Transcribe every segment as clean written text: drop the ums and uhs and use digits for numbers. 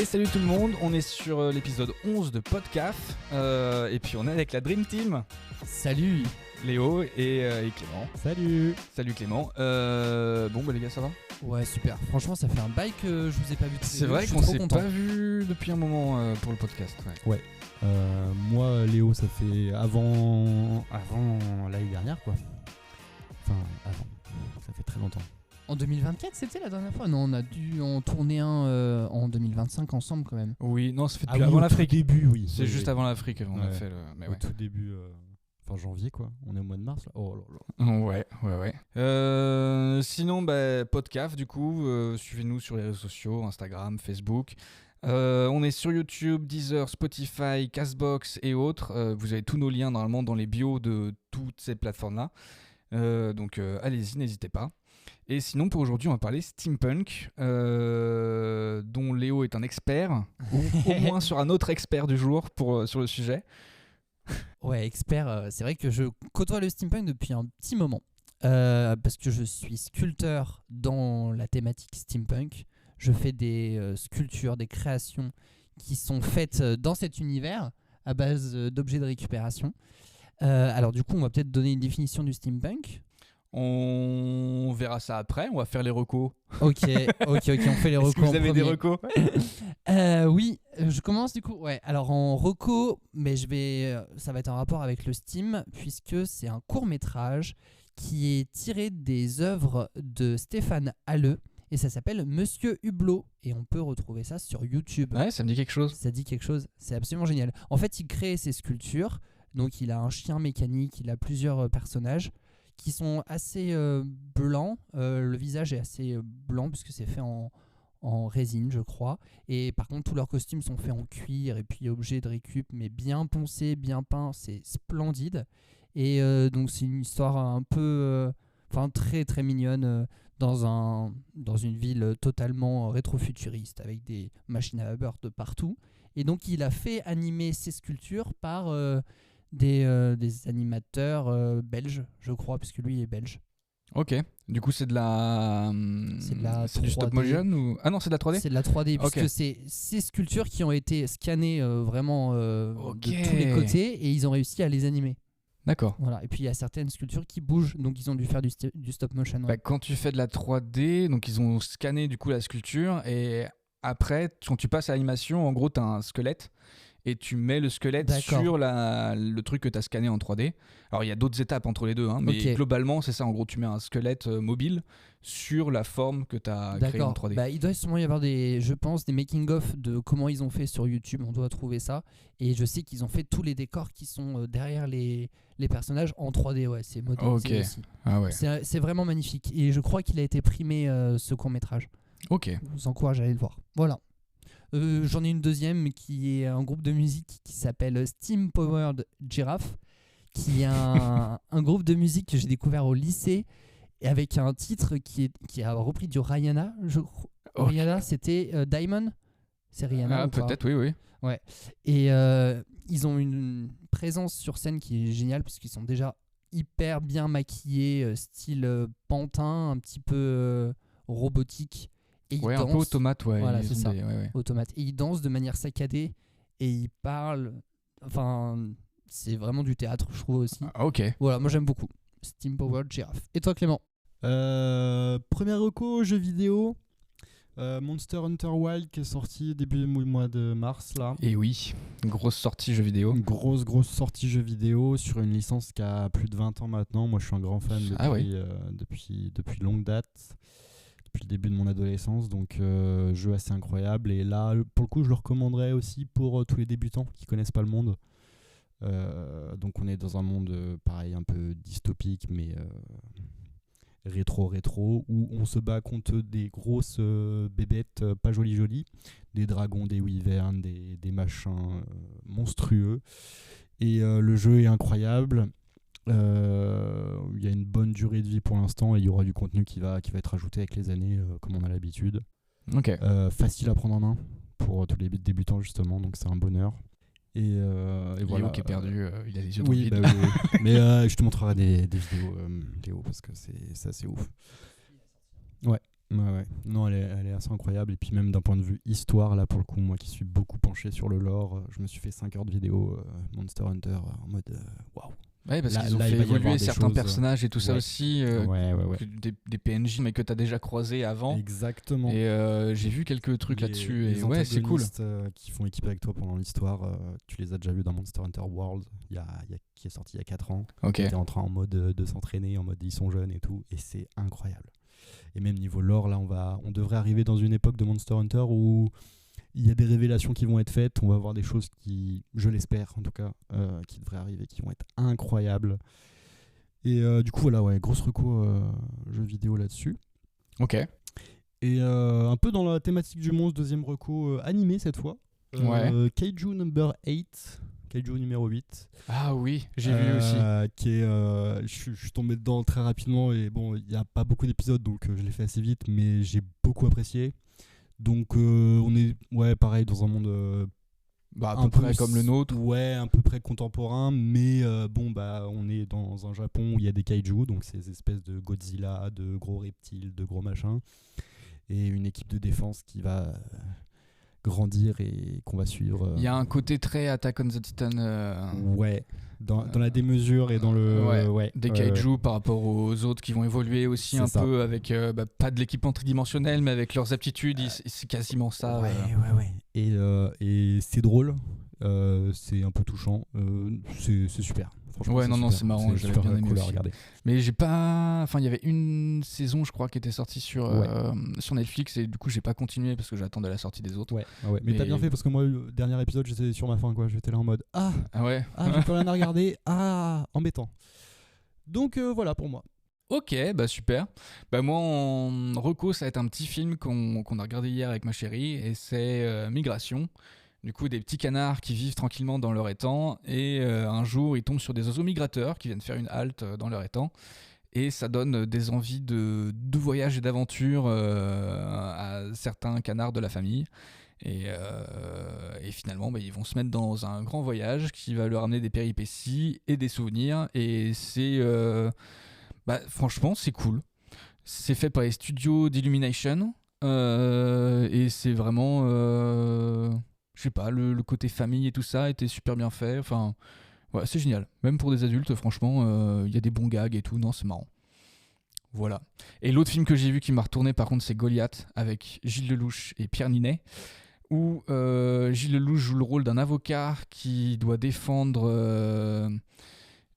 Et salut tout le monde, on est sur l'épisode 11 de Podcaf et puis on est avec la Dream Team. Salut Léo et Clément. Salut Clément. Bon bah les gars, ça va? Ouais, super. Franchement, ça fait un bail que je vous ai pas vu. C'est vrai qu'on s'est pas vu depuis un moment pour le podcast. Ouais. Moi, Léo, ça fait avant l'année dernière, quoi. Enfin, avant. Ça fait très longtemps. En 2024, c'était la dernière fois? Non, on a dû en tourner un en 2025 ensemble quand même. Oui, non, ça fait depuis avant l'Afrique. Au début, oui. C'est juste avant l'Afrique on a fait le... Mais au tout début, enfin janvier, quoi. On est au mois de mars, là. Oh là là. Ouais. Sinon, Podcaf, du coup, suivez-nous sur les réseaux sociaux, Instagram, Facebook. On est sur YouTube, Deezer, Spotify, Castbox et autres. Vous avez tous nos liens normalement dans les bios de toutes ces plateformes-là. Donc allez-y, n'hésitez pas. Et sinon, pour aujourd'hui, on va parler steampunk, dont Léo est un expert, ou au moins sur un autre expert du jour sur le sujet. Ouais, expert. C'est vrai que je côtoie le steampunk depuis un petit moment. Parce que je suis sculpteur dans la thématique steampunk. Je fais des sculptures, des créations qui sont faites dans cet univers à base d'objets de récupération. Alors du coup, on va peut-être donner une définition du steampunk. On verra ça après, on va faire les recos. Ok, on fait les recos. Est-ce que vous avez des recos? Oui, je commence du coup. Ouais, alors en reco, mais ça va être en rapport avec le Steam, puisque c'est un court-métrage qui est tiré des œuvres de Stéphane Halleux, et ça s'appelle Monsieur Hublot, et on peut retrouver ça sur YouTube. Ouais, ça me dit quelque chose. Ça dit quelque chose, c'est absolument génial. En fait, il crée ses sculptures, donc il a un chien mécanique, il a plusieurs personnages, qui sont assez blancs. Le visage est assez blanc puisque c'est fait en résine, je crois. Et par contre, tous leurs costumes sont faits en cuir et puis objets de récup, mais bien poncés, bien peints. C'est splendide. Et donc, c'est une histoire un peu... très très mignonne dans une ville totalement rétro-futuriste avec des machines à vapeur de partout. Et donc, il a fait animer ses sculptures par... des animateurs belges, je crois, puisque lui est belge. Ok, du coup c'est de la... C'est du stop motion ou... Ah non, c'est de la 3D? C'est de la 3D, puisque okay. C'est ces sculptures qui ont été scannées vraiment de tous les côtés, et ils ont réussi à les animer. D'accord. Voilà. Et puis il y a certaines sculptures qui bougent, donc ils ont dû faire du stop motion. Ouais. Quand tu fais de la 3D, donc ils ont scanné du coup la sculpture, et après, quand tu passes à l'animation, en gros tu as un squelette, et tu mets le squelette sur le truc que tu as scanné en 3D. Alors il y a d'autres étapes entre les deux, mais globalement c'est ça, en gros tu mets un squelette mobile sur la forme que tu as créée en 3D. Il doit sûrement y avoir des making-of de comment ils ont fait sur YouTube, on doit trouver ça. Et je sais qu'ils ont fait tous les décors qui sont derrière les personnages en 3D, ouais, c'est modélisé aussi. Ah ouais. C'est vraiment magnifique. Et je crois qu'il a été primé ce court-métrage. Ok. Je vous encourage à aller le voir. Voilà. J'en ai une deuxième qui est un groupe de musique qui s'appelle Steam Powered Giraffe, qui est un groupe de musique que j'ai découvert au lycée et avec un titre qui a repris du Rihanna. Rihanna, c'était Diamond. C'est Rihanna. Peut-être, oui. Ouais. Et ils ont une présence sur scène qui est géniale puisqu'ils sont déjà hyper bien maquillés, style pantin, un petit peu robotique. Ouais, un peu automate, ouais. Voilà, c'est ça, automate. Et ils dansent de manière saccadée et ils parlent. Enfin, c'est vraiment du théâtre, je trouve aussi. Ah, ok. Voilà, moi j'aime beaucoup. Steam Powered Giraffe. Et toi, Clément? Premier reco, jeu vidéo. Monster Hunter Wilds qui est sorti début du mois de mars, là. Et oui, grosse sortie jeu vidéo. Une grosse sortie jeu vidéo sur une licence qui a plus de 20 ans maintenant. Moi, je suis un grand fan depuis longue date. Depuis le début de mon adolescence, donc jeu assez incroyable. Et là, pour le coup, je le recommanderais aussi pour tous les débutants qui connaissent pas le monde. Donc on est dans un monde pareil, un peu dystopique, mais rétro, où on se bat contre des grosses bébêtes pas jolies, des dragons, des wyverns, des machins monstrueux. Et le jeu est incroyable. Il y a une bonne durée de vie pour l'instant et il y aura du contenu qui va être ajouté avec les années comme on a l'habitude. Okay. Facile à prendre en main pour tous les débutants justement, donc c'est un bonheur. Et voilà. Léo qui est perdu, il a les yeux dans le vide. Oui. Mais je te montrerai des vidéos, Léo, parce que c'est assez ouf. Ouais. Ouais. Non, elle est assez incroyable. Et puis même d'un point de vue histoire, là, pour le coup, moi qui suis beaucoup penché sur le lore, je me suis fait 5 heures de vidéo Monster Hunter en mode waouh. Ouais, parce qu'ils ont là, fait il va y évoluer avoir des certains choses, personnages et tout ça ouais. aussi, Ouais. des PNJ, mais que tu as déjà croisés avant. Exactement. Et j'ai vu quelques trucs là-dessus. Les Et ouais, c'est cool. antagonistes, qui font équipe avec toi pendant l'histoire, tu les as déjà vus dans Monster Hunter World, qui est sorti il y a 4 ans. Ok. Qui était en train en mode de s'entraîner, en mode ils sont jeunes et tout. Et c'est incroyable. Et même niveau lore, là, on devrait arriver dans une époque de Monster Hunter où il y a des révélations qui vont être faites. On va voir des choses qui, je l'espère en tout cas, qui devraient arriver, qui vont être incroyables. Et du coup, voilà, ouais, grosse reco jeux vidéo là-dessus. Ok. Et un peu dans la thématique du monstre, deuxième reco animé cette fois. Kaiju number 8. Kaiju numéro 8. Ah oui, j'ai vu aussi. Qui est, je suis tombé dedans très rapidement et bon, il n'y a pas beaucoup d'épisodes donc je l'ai fait assez vite, mais j'ai beaucoup apprécié. Donc on est pareil dans un monde à peu près comme le nôtre. Ouais, à peu près contemporain, mais on est dans un Japon où il y a des kaiju, donc ces espèces de Godzilla, de gros reptiles, de gros machins, et une équipe de défense qui va grandir et qu'on va suivre. Il y a un côté très Attack on the Titan. Ouais, dans la démesure et dans le. Des kaiju par rapport aux autres qui vont évoluer aussi un peu avec pas de l'équipement tridimensionnel, mais avec leurs aptitudes. C'est quasiment ça. Ouais. Et c'est drôle, c'est un peu touchant, c'est super. Ouais, non, c'est marrant, j'avais bien aimé cool aussi. À regarder. Mais j'ai pas. Enfin, il y avait une saison, je crois, qui était sortie sur Netflix, et du coup, j'ai pas continué parce que j'attendais la sortie des autres. Ouais. Mais t'as bien fait parce que moi, le dernier épisode, j'étais sur ma fin, quoi. J'étais là en mode ouais. J'ai plus rien à regarder. Embêtant. Donc voilà pour moi. Ok, super. Moi, en reco, ça va être un petit film qu'on a regardé hier avec ma chérie, et c'est Migration. Du coup, des petits canards qui vivent tranquillement dans leur étang, et un jour, ils tombent sur des oiseaux migrateurs qui viennent faire une halte dans leur étang, et ça donne des envies de voyage et d'aventure à certains canards de la famille. Et finalement, ils vont se mettre dans un grand voyage qui va leur amener des péripéties et des souvenirs, et c'est... franchement, c'est cool. C'est fait par les studios d'Illumination, et c'est vraiment... je sais pas, le côté famille et tout ça était super bien fait. Enfin, ouais, c'est génial. Même pour des adultes, franchement, y a des bons gags et tout. Non, c'est marrant. Voilà. Et l'autre film que j'ai vu qui m'a retourné, par contre, c'est Goliath, avec Gilles Lelouch et Pierre Ninet, où Gilles Lelouch joue le rôle d'un avocat qui doit défendre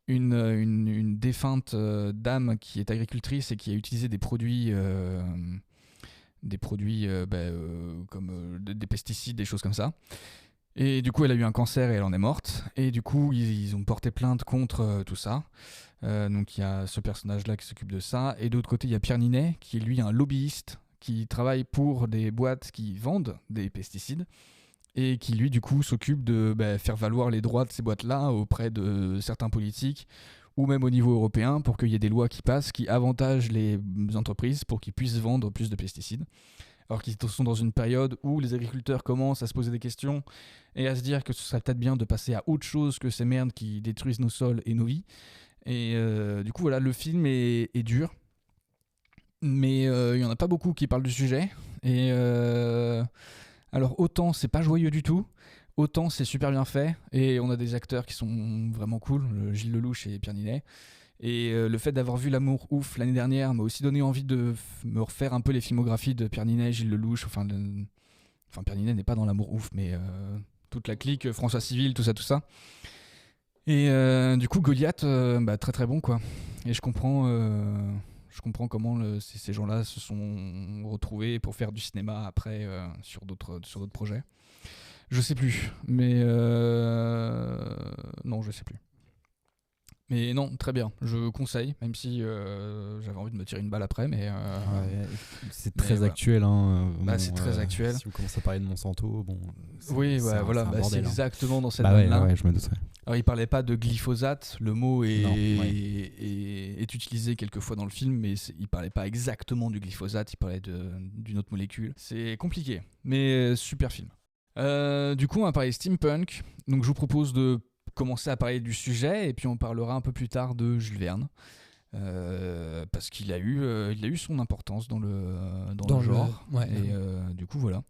une défunte dame qui est agricultrice et qui a utilisé des produits... comme des pesticides, des choses comme ça. Et du coup, elle a eu un cancer et elle en est morte. Et du coup, ils ont porté plainte contre tout ça. Donc, il y a ce personnage-là qui s'occupe de ça. Et de l'autre côté, il y a Pierre Ninet, qui est lui un lobbyiste, qui travaille pour des boîtes qui vendent des pesticides. Et qui, lui, du coup, s'occupe de faire valoir les droits de ces boîtes-là auprès de certains politiques, ou même au niveau européen, pour qu'il y ait des lois qui passent, qui avantagent les entreprises pour qu'ils puissent vendre plus de pesticides. Alors qu'ils sont dans une période où les agriculteurs commencent à se poser des questions et à se dire que ce serait peut-être bien de passer à autre chose que ces merdes qui détruisent nos sols et nos vies. Et du coup, voilà, le film est dur, mais il n'y en a pas beaucoup qui parlent du sujet. Et alors, autant c'est pas joyeux du tout, autant c'est super bien fait, et on a des acteurs qui sont vraiment cool, Gilles Lelouch et Pierre Ninet. Et le fait d'avoir vu L'Amour Ouf l'année dernière m'a aussi donné envie de me refaire un peu les filmographies de Pierre Ninet, Gilles Lelouch. Enfin, Pierre Ninet n'est pas dans L'Amour Ouf, mais toute la clique, François Civil, tout ça. Et du coup, Goliath, très très bon, quoi. Et je comprends comment ces gens-là se sont retrouvés pour faire du cinéma après sur d'autres projets. Je sais plus, mais non, je sais plus. Mais non, très bien, je conseille, même si j'avais envie de me tirer une balle après, mais... c'est très actuel, hein. C'est très actuel. Si on commence à parler de Monsanto, oui, voilà, c'est exactement dans cette veine-là. Ouais, je me douterais. Alors, il parlait pas de glyphosate, le mot est utilisé quelques fois dans le film, mais il parlait pas exactement du glyphosate, il parlait d'une autre molécule. C'est compliqué, mais super film. Du coup, on va parler steampunk, donc je vous propose de commencer à parler du sujet, et puis on parlera un peu plus tard de Jules Verne. parce qu'il a eu son importance dans le genre. Et du coup, voilà.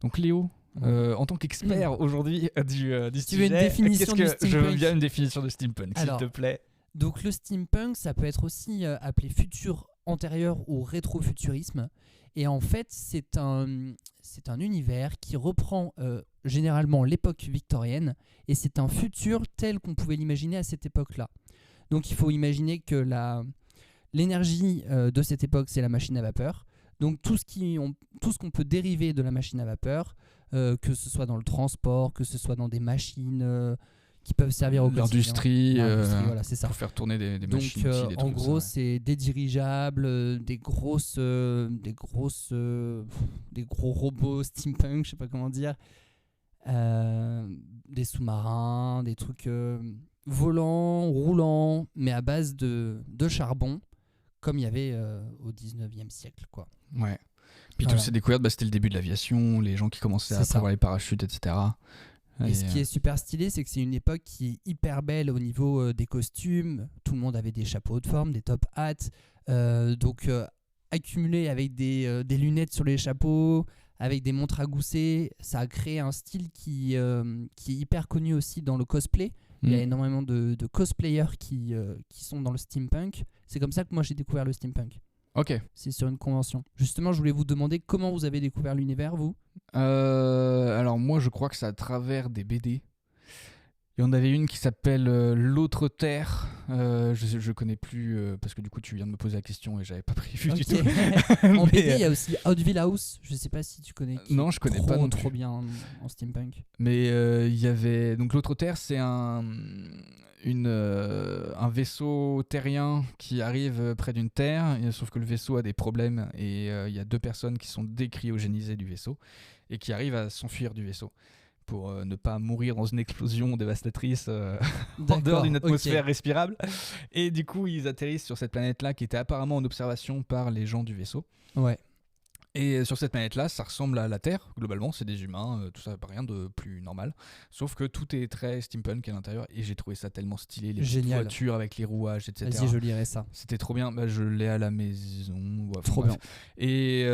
Donc Léo, en tant qu'expert aujourd'hui du sujet, qu'est-ce que je veux bien une définition de steampunk, s'il te plaît. Donc le steampunk, ça peut être aussi appelé futur antérieur ou rétrofuturisme. Et en fait, c'est un univers qui reprend généralement l'époque victorienne, et c'est un futur tel qu'on pouvait l'imaginer à cette époque-là. Donc il faut imaginer que l'énergie de cette époque, c'est la machine à vapeur. Donc tout ce qu'on peut dériver de la machine à vapeur, que ce soit dans le transport, que ce soit dans des machines qui peuvent servir au quotidien. L'industrie, voilà, c'est ça. Pour faire tourner des Donc, machines aussi, des en trucs gros, ça, ouais. c'est des dirigeables, des gros robots steampunk, je sais pas comment dire, des sous-marins, des trucs volants, roulants, mais à base de charbon, comme il y avait au 19e siècle, quoi. Ouais. Puis toutes ces découvertes, c'était le début de l'aviation, les gens qui commençaient à prévoir les parachutes, etc. Et ce qui est super stylé, c'est que c'est une époque qui est hyper belle au niveau des costumes. Tout le monde avait des chapeaux de forme, des top hats. Donc accumulé avec des lunettes sur les chapeaux, avec des montres à gousset, ça a créé un style qui est hyper connu aussi dans le cosplay. Il y a énormément de cosplayers qui sont dans le steampunk. C'est comme ça que moi j'ai découvert le steampunk. Ok. C'est sur une convention. Justement, je voulais vous demander comment vous avez découvert l'univers, vous ? Alors moi, je crois que c'est à travers des BD. Il y en avait une qui s'appelle L'autre Terre. Je connais plus parce que du coup tu viens de me poser la question et j'avais pas prévu du tout. En BD, il y a aussi Outville House. Je sais pas si tu connais. Non, je connais pas non plus. Trop bien en steampunk. Mais il y avait donc L'autre Terre, c'est un vaisseau terrien qui arrive près d'une terre, sauf que le vaisseau a des problèmes et il y a 2 personnes qui sont décryogénisées du vaisseau et qui arrivent à s'enfuir du vaisseau pour ne pas mourir dans une explosion dévastatrice en dehors d'une atmosphère respirable. Et du coup, ils atterrissent sur cette planète-là qui était apparemment en observation par les gens du vaisseau. Ouais. Et sur cette planète-là, ça ressemble à la Terre, globalement, c'est des humains, tout ça, rien de plus normal. Sauf que tout est très steampunk à l'intérieur, et j'ai trouvé ça tellement stylé, les petites voitures avec les rouages, etc. Vas-y, je lirai ça. C'était trop bien, je l'ai à la maison. Ouais, trop bien. Et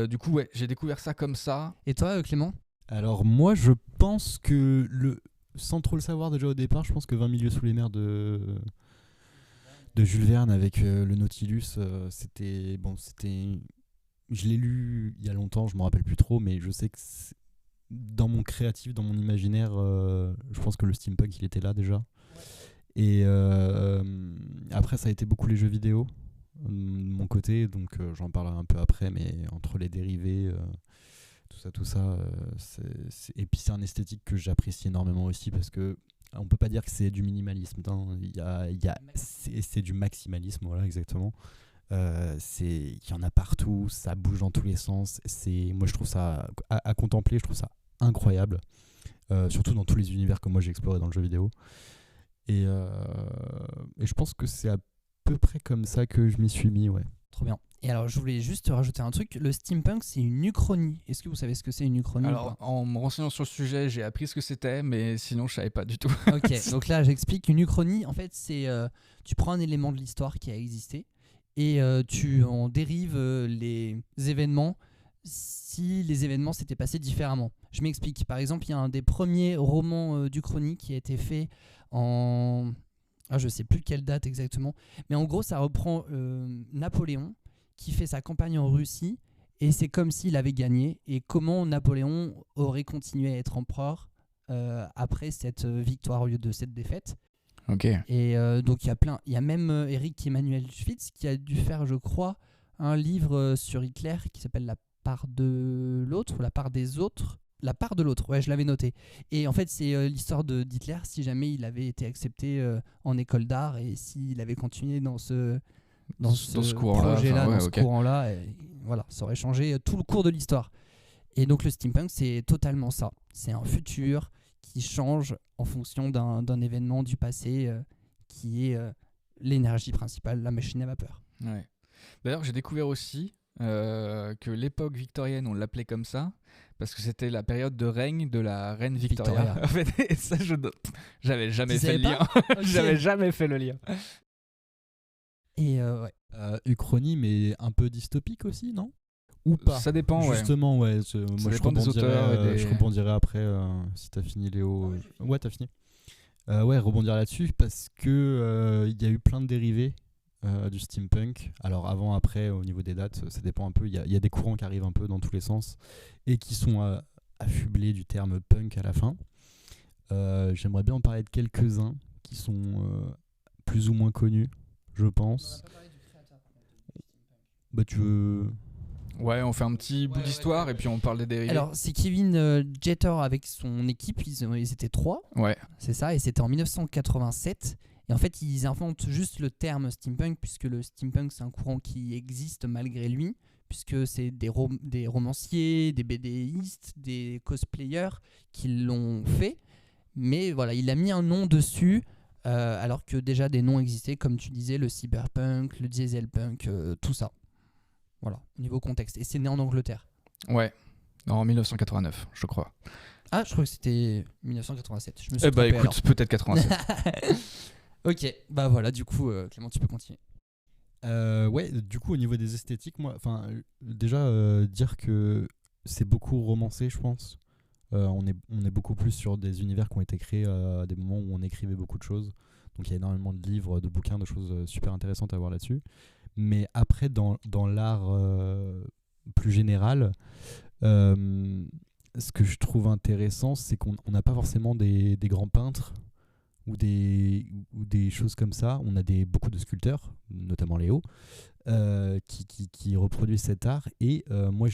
du coup, j'ai découvert ça comme ça. Et toi, Clément ? Alors moi, je pense que, sans trop le savoir déjà au départ, je pense que 20 milieux sous les mers de Jules Verne avec le Nautilus, c'était... Je l'ai lu il y a longtemps, je me rappelle plus trop, mais je sais que dans mon créatif, dans mon imaginaire, je pense que le steampunk il était là déjà. Ouais. Et après ça a été beaucoup les jeux vidéo de mon côté, donc j'en parlerai un peu après, mais entre les dérivés, tout ça, et puis c'est un esthétique que j'apprécie énormément aussi parce que on peut pas dire que c'est du minimalisme, c'est du maximalisme, voilà exactement. Il y en a partout, ça bouge dans tous les sens. Moi je trouve ça à contempler, je trouve ça incroyable, surtout dans tous les univers que moi j'ai exploré dans le jeu vidéo. Et je pense que c'est à peu près comme ça que je m'y suis mis, ouais. Trop bien. Et alors je voulais juste rajouter un truc, le steampunk c'est une uchronie. Est-ce que vous savez ce que c'est une uchronie ? Alors en me renseignant sur le sujet, j'ai appris ce que c'était, mais sinon je savais pas du tout. Ok, donc là j'explique. Une uchronie, en fait c'est tu prends un élément de l'histoire qui a existé et tu en dérives les événements si les événements s'étaient passés différemment. Je m'explique. Par exemple, il y a un des premiers romans d'Uchronie qui a été fait en... je sais plus quelle date exactement, mais en gros ça reprend Napoléon qui fait sa campagne en Russie et c'est comme s'il avait gagné et comment Napoléon aurait continué à être empereur après cette victoire au lieu de cette défaite. Ok. Et donc il y a même Eric Emmanuel Schwitz qui a dû faire, je crois, un livre sur Hitler qui s'appelle La part de l'autre, la part des autres. La part de l'autre, ouais, je l'avais noté. Et en fait, c'est l'histoire d'Hitler si jamais il avait été accepté en école d'art et s'il avait continué dans ce projet-là, dans ce courant-là, voilà, ça aurait changé tout le cours de l'histoire. Et donc le steampunk, c'est totalement ça. C'est un futur qui change en fonction d'un événement du passé qui est l'énergie principale, la machine à vapeur. Ouais. D'ailleurs, j'ai découvert aussi que l'époque victorienne, on l'appelait comme ça parce que c'était la période de règne de la reine Victoria. En fait, et ça, j'avais jamais fait le lien. Okay. J'avais jamais fait le lien. Et ouais. Uchronie, mais un peu dystopique aussi, non? Ou pas? Ça dépend, Justement, ouais. Moi, dépend des auteurs. Je rebondirai après si t'as fini, Léo. Ouais, t'as fini. Ouais, rebondir là-dessus parce que il y a eu plein de dérivés du steampunk. Alors avant, après, au niveau des dates, ça dépend un peu. Il y a des courants qui arrivent un peu dans tous les sens et qui sont affublés du terme punk à la fin. J'aimerais bien en parler de quelques-uns qui sont plus ou moins connus, je pense. On n'a pas parlé du créateur du steampunk. Bah tu veux... Ouais, on fait un petit bout d'histoire et puis on parle des dérivés. Alors, c'est Kevin Jeter avec son équipe, ils étaient 3. Ouais. C'est ça, et c'était en 1987. Et en fait, ils inventent juste le terme steampunk, puisque le steampunk, c'est un courant qui existe malgré lui, puisque c'est des romanciers, des BDistes, des cosplayers qui l'ont fait. Mais voilà, il a mis un nom dessus, alors que déjà des noms existaient, comme tu disais, le cyberpunk, le dieselpunk, tout ça. Voilà, au niveau contexte. Et c'est né en Angleterre. Ouais, en 1989, je crois. Ah, je crois que c'était 1987. Je me suis trompé, écoute, alors. peut-être 87. Ok, bah voilà, du coup, Clément, tu peux continuer. Ouais, du coup, au niveau des esthétiques, moi, déjà, dire que c'est beaucoup romancé, je pense. On est beaucoup plus sur des univers qui ont été créés à des moments où on écrivait beaucoup de choses. Donc il y a énormément de livres, de bouquins, de choses super intéressantes à voir là-dessus. Mais après, dans l'art plus général, ce que je trouve intéressant, c'est qu'on n'a pas forcément des grands peintres ou des choses comme ça. On a beaucoup de sculpteurs, notamment Léo, qui reproduisent cet art. Et moi,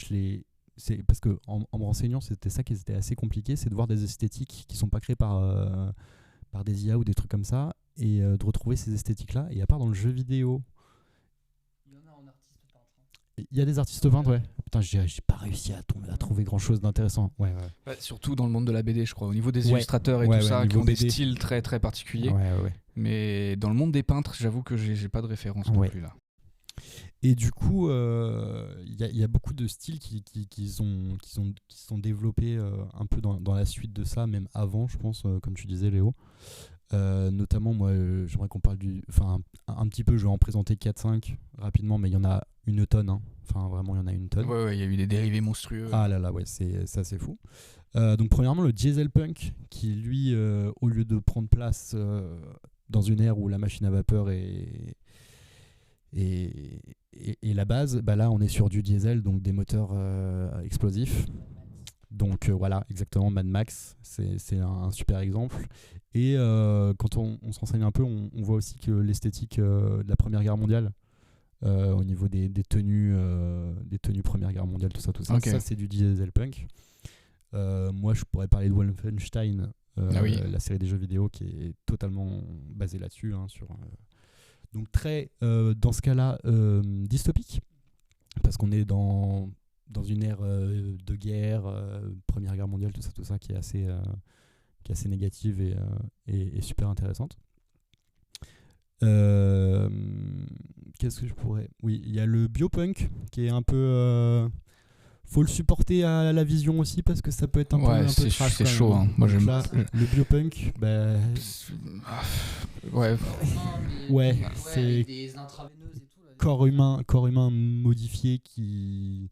c'est parce que en me renseignant, c'était ça qui était assez compliqué, c'est de voir des esthétiques qui sont pas créées par des IA ou des trucs comme ça, et de retrouver ces esthétiques-là. Et à part dans le jeu vidéo, il y en a en artiste peintre. il y a des artistes peintres, ouais. Putain, j'ai pas réussi à trouver grand chose d'intéressant. Ouais. Surtout dans le monde de la BD, je crois, au niveau des Ouais. illustrateurs et tout ça, qui ont BD. des styles très très particuliers. Ouais. Mais dans le monde des peintres, j'avoue que j'ai pas de référence non plus là. Et du coup, il y a beaucoup de styles qui sont développés un peu dans la suite de ça, même avant, je pense, comme tu disais, Léo. Notamment, moi, j'aimerais qu'on parle un petit peu, je vais en présenter 4-5 rapidement, mais il y en a une tonne. Hein. Enfin, vraiment, il y en a une tonne. Ouais, il y a eu des dérivés monstrueux. Ah là là, ouais, c'est fou. Donc, premièrement, le dieselpunk, qui lui, au lieu de prendre place dans une ère où la machine à vapeur est la base, bah là on est sur du diesel, donc des moteurs explosifs. Donc voilà, exactement, Mad Max, c'est un super exemple. Et quand on se renseigne un peu, on voit aussi que l'esthétique de la Première Guerre mondiale, au niveau des tenues Première Guerre mondiale, tout ça, okay. Ça c'est du dieselpunk. Moi je pourrais parler de Wolfenstein, la série des jeux vidéo qui est totalement basée là-dessus, hein, donc très, dans ce cas-là, dystopique, parce qu'on est dans une ère de guerre, Première Guerre mondiale, tout ça qui est assez négative et super intéressante. Qu'est-ce que je pourrais... Oui, il y a le biopunk, qui est un peu... faut le supporter à la vision aussi, parce que ça peut être un peu trash. C'est chaud. Hein. Moi, j'aime là, le biopunk, ouais, c'est des intraveineuses et tout, là, corps humain modifié qui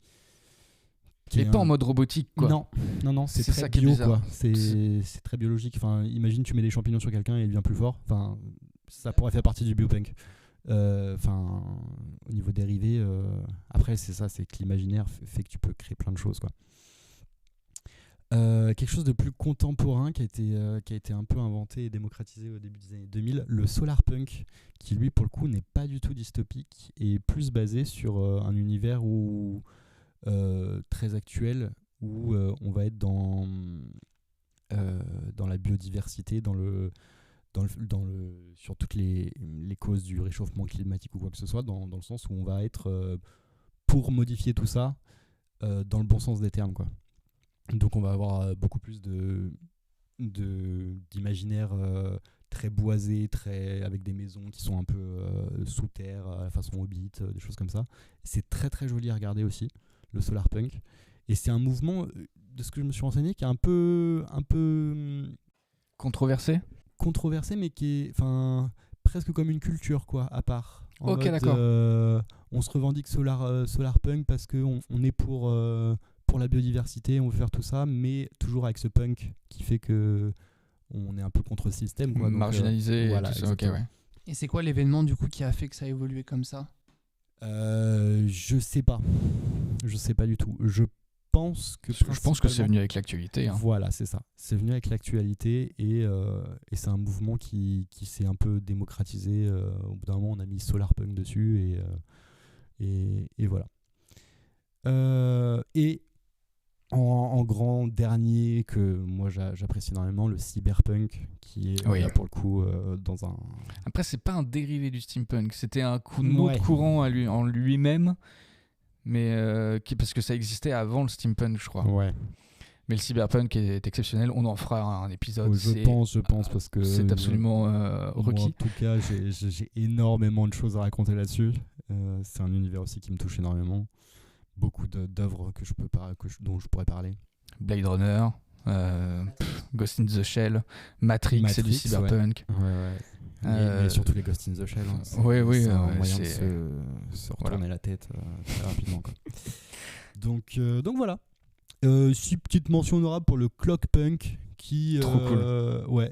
est pas en mode robotique, quoi. Non, c'est très ça qui est bio, bizarre. quoi. C'est très biologique. Enfin, imagine tu mets des champignons sur quelqu'un et il devient plus fort. Enfin, ça pourrait faire partie du biopunk. Enfin, au niveau dérivé, après c'est ça, c'est que l'imaginaire fait que tu peux créer plein de choses, quoi. Quelque chose de plus contemporain qui a été un peu inventé et démocratisé au début des années 2000, le solarpunk, qui lui pour le coup n'est pas du tout dystopique et plus basé sur un univers très actuel où on va être dans la biodiversité, sur toutes les causes du réchauffement climatique ou quoi que ce soit, dans le sens où on va être pour modifier tout ça dans le bon sens des termes, quoi. Donc on va avoir beaucoup plus d'imaginaire très boisé, avec des maisons qui sont un peu sous terre, à la façon Hobbit, des choses comme ça. C'est très très joli à regarder aussi, le solarpunk. Et c'est un mouvement, de ce que je me suis renseigné, qui est un peu controversé, mais qui est presque comme une culture, quoi, à part. Ok, mode, d'accord. On se revendique solarpunk parce qu'on est pour la biodiversité, on veut faire tout ça, mais toujours avec ce punk qui fait que on est un peu contre le système, quoi. Marginalisé et voilà, tout ça, ok, ouais. Et c'est quoi l'événement du coup qui a fait que ça a évolué comme ça? Je sais pas du tout. Je pense que c'est venu avec l'actualité. Hein. Voilà, c'est ça. C'est venu avec l'actualité et c'est un mouvement qui s'est un peu démocratisé. Au bout d'un moment, on a mis Solarpunk dessus et voilà. Et en grand dernier que moi j'apprécie énormément, le cyberpunk, qui est là pour le coup dans un... Après, c'est pas un dérivé du steampunk, c'était un autre courant en lui-même, mais parce que ça existait avant le steampunk, je crois. Ouais. Mais le cyberpunk est exceptionnel, on en fera un épisode. Je pense parce que c'est absolument requis. Moi, en tout cas, j'ai énormément de choses à raconter là-dessus. C'est un univers aussi qui me touche énormément. Beaucoup d'œuvres dont je pourrais parler. Blade Runner, Ghost in the Shell, Matrix c'est du cyberpunk. Ouais. Mais surtout les Ghost in the Shell. Hein, c'est un moyen de se retourner la tête très rapidement. Quoi. Donc voilà. 6 petites mentions honorables pour le clockpunk qui, trop cool.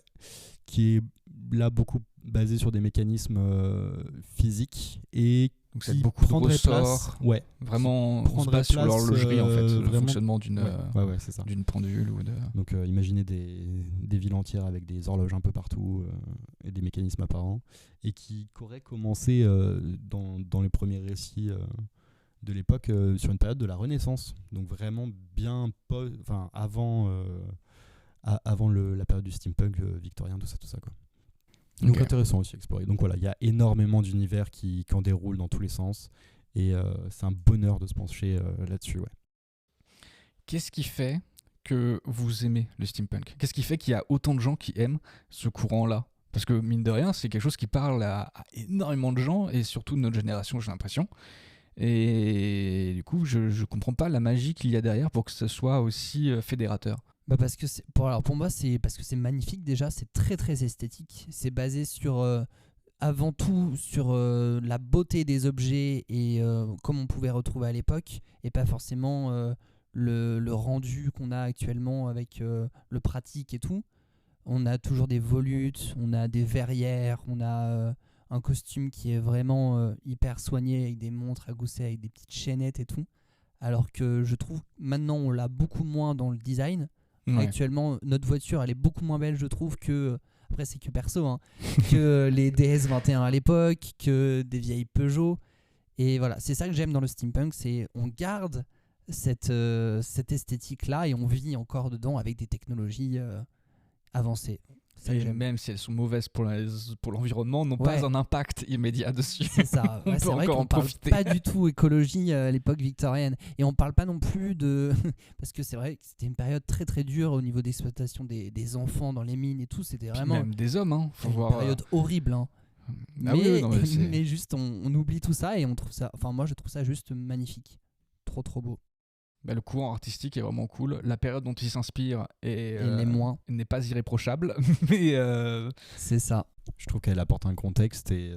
Qui est là beaucoup basé sur des mécanismes physiques et donc c'est beaucoup de ressorts, vraiment on se base sur l'horlogerie en fait, le fonctionnement d'une pendule ou de... Donc imaginez des villes entières avec des horloges un peu partout et des mécanismes apparents et qui auraient commencé dans les premiers récits de l'époque sur une période de la Renaissance, donc vraiment bien avant la période du steampunk victorien, tout ça quoi. Donc intéressant aussi à explorer. Donc voilà, il y a énormément d'univers qui en déroulent dans tous les sens et c'est un bonheur de se pencher là-dessus. Ouais. Qu'est-ce qui fait que vous aimez le steampunk ? Qu'est-ce qui fait qu'il y a autant de gens qui aiment ce courant-là ? Parce que mine de rien, c'est quelque chose qui parle à énormément de gens et surtout de notre génération, j'ai l'impression. Et du coup, je comprends pas la magie qu'il y a derrière pour que ce soit aussi fédérateur. Parce que pour moi, c'est parce que c'est magnifique déjà, c'est très très esthétique. C'est basé sur avant tout sur la beauté des objets et comme on pouvait retrouver à l'époque, et pas forcément le rendu qu'on a actuellement avec le pratique et tout. On a toujours des volutes, on a des verrières, on a un costume qui est vraiment hyper soigné avec des montres à gousset, avec des petites chaînettes et tout. Alors que je trouve maintenant on l'a beaucoup moins dans le design. Ouais. Actuellement, notre voiture, elle est beaucoup moins belle, je trouve, que... Après, c'est que perso, hein, que les DS21 à l'époque, que des vieilles Peugeot. Et voilà, c'est ça que j'aime dans le steampunk, c'est on garde cette esthétique-là et on vit encore dedans avec des technologies avancées. Et même si elles sont mauvaises pour l'environnement, n'ont pas un impact immédiat dessus. C'est ça. On peut c'est vrai encore qu'on en parle profiter. Pas du tout écologie à l'époque victorienne. Et on parle pas non plus de... Parce que c'est vrai que c'était une période très très dure au niveau d'exploitation des enfants dans les mines et tout. C'était vraiment... Puis même des hommes, hein. Faut une période horrible. Hein. Mais juste, on oublie tout ça et on trouve ça... Enfin, moi, je trouve ça juste magnifique. Trop trop beau. Le courant artistique est vraiment cool. La période dont il s'inspire n'est pas irréprochable. Mais c'est ça. Je trouve qu'elle apporte un contexte et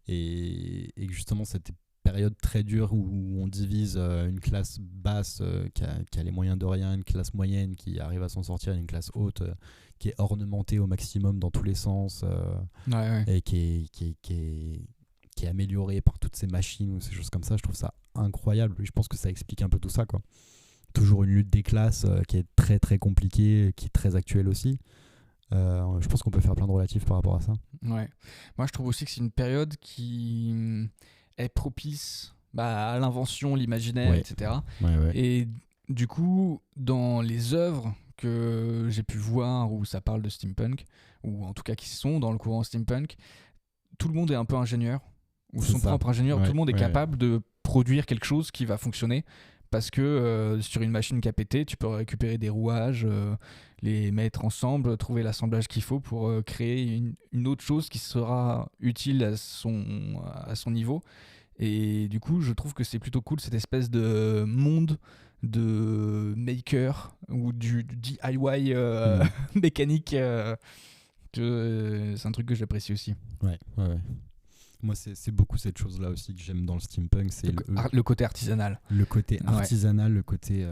que justement cette période très dure où on divise une classe basse qui a les moyens de rien, une classe moyenne qui arrive à s'en sortir, une classe haute qui est ornementée au maximum dans tous les sens et qui est améliorée par toutes ces machines ou ces choses comme ça. Je trouve ça incroyable. Je pense que ça explique un peu tout ça, quoi. Toujours une lutte des classes qui est très très compliquée, qui est très actuelle aussi. Je pense qu'on peut faire plein de relatifs par rapport à ça. Ouais. Moi, je trouve aussi que c'est une période qui est propice à l'invention, l'imaginaire, etc. Ouais. Et du coup, dans les œuvres que j'ai pu voir où ça parle de steampunk, ou en tout cas qui sont dans le courant steampunk, tout le monde est un peu ingénieur, ou son propre ingénieur. Tout le monde est capable de produire quelque chose qui va fonctionner. Parce que sur une machine qui a pété, tu peux récupérer des rouages, les mettre ensemble, trouver l'assemblage qu'il faut pour créer une autre chose qui sera utile à son niveau. Et du coup, je trouve que c'est plutôt cool cette espèce de monde de maker ou du DIY mécanique. C'est un truc que j'apprécie aussi. Ouais. Moi, c'est beaucoup cette chose-là aussi que j'aime dans le steampunk, c'est le côté artisanal. Le côté artisanal, le côté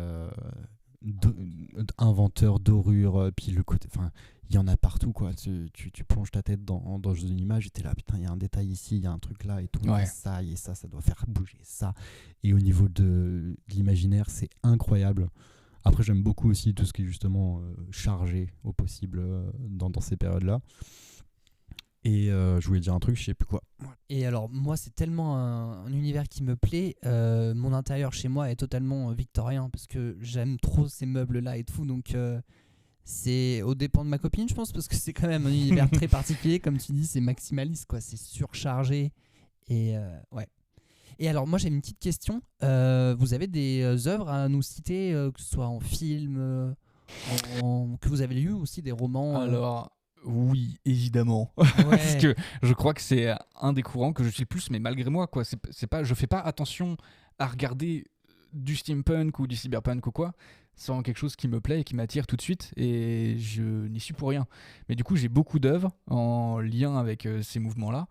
inventeur, dorure, puis le côté... Enfin, il y en a partout, quoi. Tu plonges ta tête dans une image et t'es là, putain, il y a un détail ici, il y a un truc là et tout. Ouais. Et ça doit faire bouger ça. Et au niveau de l'imaginaire, c'est incroyable. Après, j'aime beaucoup aussi tout ce qui est justement chargé au possible dans ces périodes-là. Et je voulais dire un truc, je sais plus quoi. Et alors, moi, c'est tellement un univers qui me plaît. Mon intérieur chez moi est totalement victorien parce que j'aime trop ces meubles-là et tout. Donc, c'est au dépend de ma copine, je pense, parce que c'est quand même un univers très particulier. Comme tu dis, c'est maximaliste, quoi. C'est surchargé. Et ouais. Et alors, moi, j'ai une petite question. Vous avez des œuvres à nous citer, que ce soit en film, que vous avez lu aussi, des romans Alors, oui, évidemment. Ouais. Parce que je crois que c'est un des courants que je suis le plus, mais malgré moi, quoi. C'est pas, je fais pas attention à regarder du steampunk ou du cyberpunk ou quoi. C'est vraiment quelque chose qui me plaît et qui m'attire tout de suite, et je n'y suis pour rien. Mais du coup, j'ai beaucoup d'œuvres en lien avec ces mouvements-là.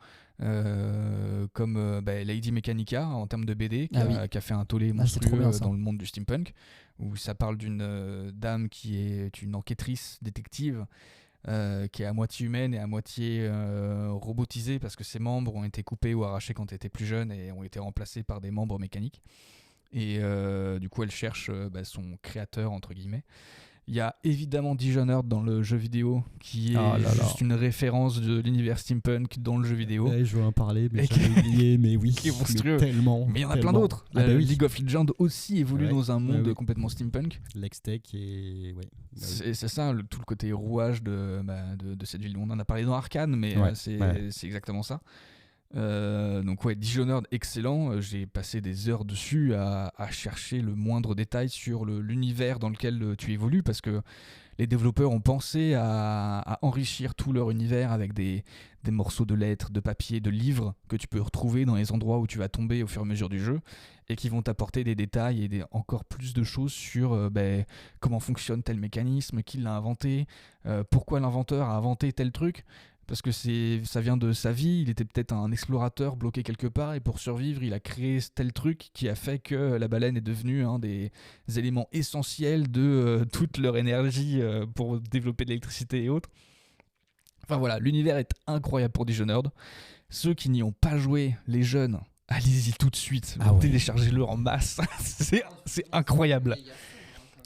Comme Lady Mechanica en termes de BD qui a fait un tollé monstrueux dans le monde du steampunk, où ça parle d'une dame qui est une enquêtrice détective qui est à moitié humaine et à moitié robotisée parce que ses membres ont été coupés ou arrachés quand elle était plus jeune et ont été remplacés par des membres mécaniques, et du coup elle cherche son créateur entre guillemets. Il y a évidemment Dishonored dans le jeu vidéo qui est juste une référence de l'univers steampunk dans le jeu vidéo. Ouais, je veux en parler, mais j'avais oublié, mais oui, qui est monstrueux. Mais il y en a plein d'autres. Oui. League of Legends aussi évolue dans un monde complètement steampunk. L'extech et c'est ça, tout le côté rouage de cette ville. On en a parlé dans Arcane, mais c'est exactement ça. Donc Dishonored, excellent. J'ai passé des heures dessus à chercher le moindre détail sur l'univers dans lequel tu évolues, parce que les développeurs ont pensé à enrichir tout leur univers avec des morceaux de lettres, de papier, de livres que tu peux retrouver dans les endroits où tu vas tomber au fur et à mesure du jeu, et qui vont t'apporter des détails et encore plus de choses sur comment fonctionne tel mécanisme, qui l'a inventé, pourquoi l'inventeur a inventé tel truc. Parce que ça vient de sa vie, il était peut-être un explorateur bloqué quelque part, et pour survivre, il a créé tel truc qui a fait que la baleine est devenue un des éléments essentiels de toute leur énergie pour développer de l'électricité et autres. Enfin voilà, l'univers est incroyable pour Dishonored. Ceux qui n'y ont pas joué, les jeunes, allez-y tout de suite, téléchargez-le en masse, c'est incroyable.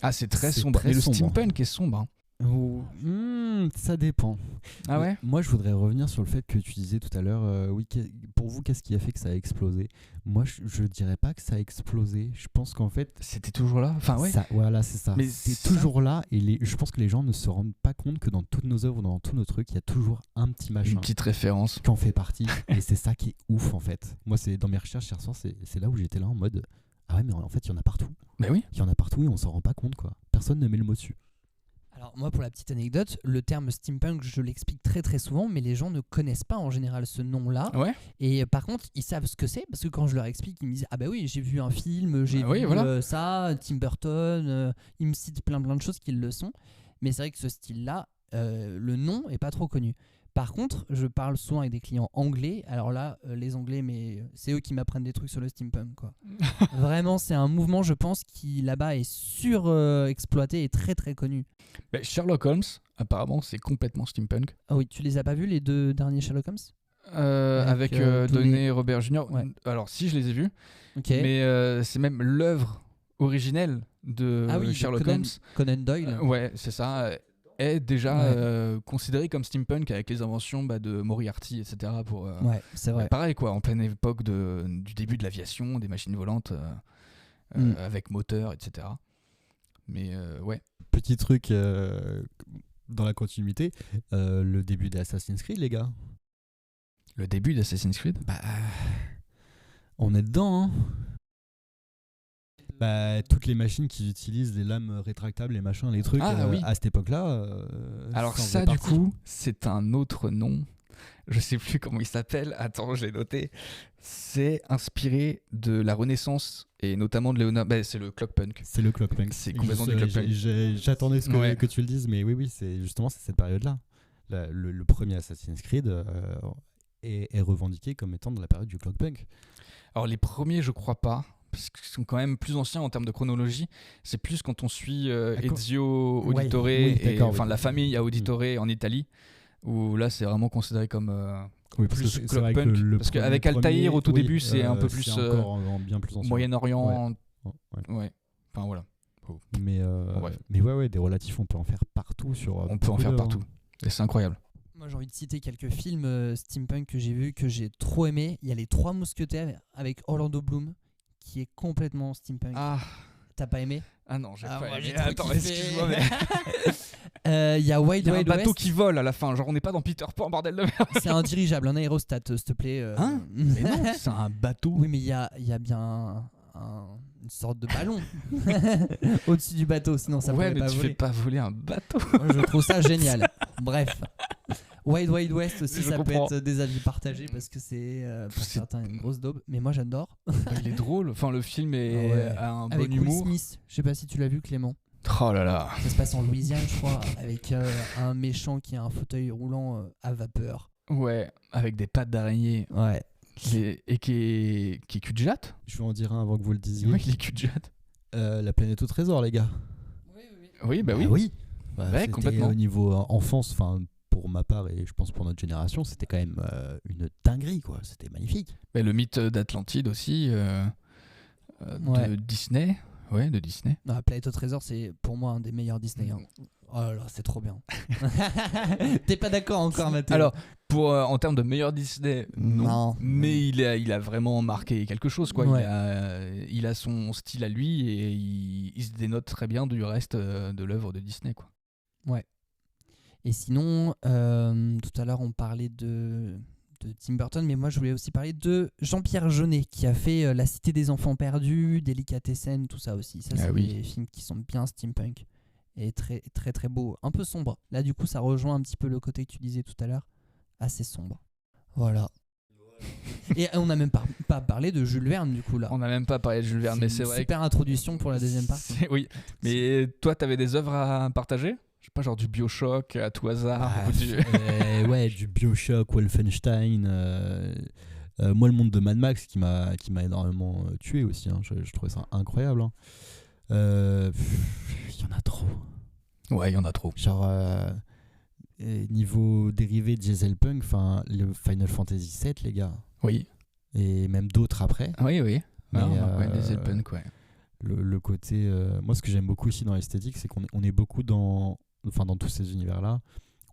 Ah, c'est très sombre, mais le steampunk est sombre, hein. Ça dépend. Ah ouais. Moi, je voudrais revenir sur le fait que tu disais tout à l'heure, pour vous, qu'est-ce qui a fait que ça a explosé ? Moi, je dirais pas que ça a explosé. Je pense qu'en fait, c'était toujours là. Enfin ouais. Voilà, c'est ça. Mais c'est toujours là, et je pense que les gens ne se rendent pas compte que dans toutes nos œuvres, dans tous nos trucs, il y a toujours un petit machin, une petite référence qui en fait partie. Et c'est ça qui est ouf en fait. Moi, c'est dans mes recherches hier soir, c'est là où j'étais là en mode ah ouais, mais en fait, il y en a partout. Mais oui. Il y en a partout et on s'en rend pas compte, quoi. Personne ne met le mot dessus. Alors moi, pour la petite anecdote, le terme steampunk, je l'explique très très souvent, mais les gens ne connaissent pas en général ce nom-là. Ouais. Et par contre, ils savent ce que c'est, parce que quand je leur explique, ils me disent ah bah oui, j'ai vu un film, j'ai vu ça, Tim Burton, ils me citent plein de choses qui le sont. Mais c'est vrai que ce style-là, le nom est pas trop connu. Par contre, je parle souvent avec des clients anglais. Alors là, les Anglais, mais c'est eux qui m'apprennent des trucs sur le steampunk, quoi. Vraiment, c'est un mouvement, je pense, qui là-bas est surexploité et très très connu. Sherlock Holmes, apparemment, c'est complètement steampunk. Ah oui, tu les as pas vus, les 2 derniers Sherlock Holmes ? Avec Downey Robert Jr. Ouais. Alors, si, je les ai vus. Okay. Mais c'est même l'œuvre originelle de Sherlock Holmes. Conan Doyle. Ouais, c'est ça. Est déjà considéré comme steampunk avec les inventions de Moriarty, etc. Ouais, c'est vrai. Pareil, quoi, en pleine époque du début de l'aviation, des machines volantes avec moteur, etc. Mais ouais. Petit truc dans la continuité, le début d'Assassin's Creed, les gars. Le début d'Assassin's Creed ? On est dedans, hein. Toutes les machines qui utilisent les lames rétractables, les machins, les trucs, à cette époque-là. Alors ça, du coup, c'est un autre nom. Je sais plus comment il s'appelle. Attends, je l'ai noté. C'est inspiré de la Renaissance et notamment de Léonard. C'est le clockpunk. C'est le clockpunk. C'est complètement du clockpunk. J'attendais que tu le dises, mais oui, c'est justement cette période-là. Le premier Assassin's Creed est revendiqué comme étant de la période du clockpunk. Alors les premiers, je crois pas, parce qu'ils sont quand même plus anciens en termes de chronologie. C'est plus quand on suit Ezio Auditore, la famille Auditore en Italie, où là c'est vraiment considéré comme oui, parce plus que c'est vrai que clockpunk. Parce qu'avec Altaïr au tout début, c'est un peu plus bien plus ancien. Moyen-Orient. Ouais. Enfin voilà. Mais des relatifs, on peut en faire partout on peut en faire partout. Et c'est incroyable. Moi, j'ai envie de citer quelques films steampunk que j'ai vus, que j'ai trop aimé. Il y a Les Trois Mousquetaires avec Orlando Bloom, qui est complètement steampunk. Ah. T'as pas aimé? Ah non, j'ai pas aimé. Attends, excuse-moi, mais... Il y a Wild Wild West. Un bateau qui vole à la fin, genre on n'est pas dans Peter Pan, bordel de merde. C'est un dirigeable, un aérostat, s'il te plaît. Hein? Mais non, c'est un bateau. Oui, mais il y a bien une sorte de ballon au-dessus du bateau, sinon ça pourrait pas voler. Ouais, mais tu fais pas voler un bateau. Moi, je trouve ça génial. Bref. Wild Wild West aussi, ça comprends. peut être des avis partagés parce que c'est pour certains une grosse daube, mais moi j'adore. Il est drôle, enfin le film a un avec bon humour. Will Smith, je sais pas si tu l'as vu Clément. Oh là là. Ça se passe en Louisiane je crois, avec un méchant qui a un fauteuil roulant à vapeur. Ouais, avec des pattes d'araignée. Ouais. Et qui est cul de jatte. Je vais en dire un avant que vous le disiez. Oui, il est cul de jatte. La planète au trésor, les gars. Oui, bah oui. Oui. Ouais, complètement. Au niveau enfance, enfin pour ma part et je pense pour notre génération, c'était quand même une dinguerie, quoi. C'était magnifique. Mais le mythe d'Atlantide aussi, de Disney. Ouais, de Disney. Non, la planète au trésor, c'est pour moi un des meilleurs Disney. Hein. Oh là là, c'est trop bien. T'es pas d'accord encore, Mathieu? Alors, en termes de meilleur Disney, non. Mais il a vraiment marqué quelque chose, quoi. Ouais. Il a son style à lui et il se dénote très bien du reste de l'œuvre de Disney, quoi. Ouais. Et sinon, tout à l'heure, on parlait de Tim Burton, mais moi, je voulais aussi parler de Jean-Pierre Jeunet, qui a fait La Cité des Enfants Perdus, Délicatessen, tout ça aussi. Ça, c'est des films qui sont bien steampunk et très, très, très beaux. Un peu sombre. Là, du coup, ça rejoint un petit peu le côté que tu disais tout à l'heure. Assez sombre. Voilà. Et on n'a même pas parlé de Jules Verne, du coup, là. On n'a même pas parlé de Jules Verne, mais c'est vrai. Super introduction pour la deuxième partie. Oui. Mais toi, t'avais des œuvres à partager ? Je sais pas, genre du BioShock à tout hasard. Ouais, du BioShock, Wolfenstein. Moi, le monde de Mad Max qui m'a énormément tué aussi. Hein. Je trouvais ça incroyable. Hein. Il y en a trop. Ouais, il y en a trop. Genre, niveau dérivé de Dieselpunk, le Final Fantasy VII, les gars. Oui. Et même d'autres après. Oui. Mais, Dieselpunk, ouais. Le côté. Moi, ce que j'aime beaucoup aussi dans l'esthétique, c'est qu'on est beaucoup dans tous ces univers-là,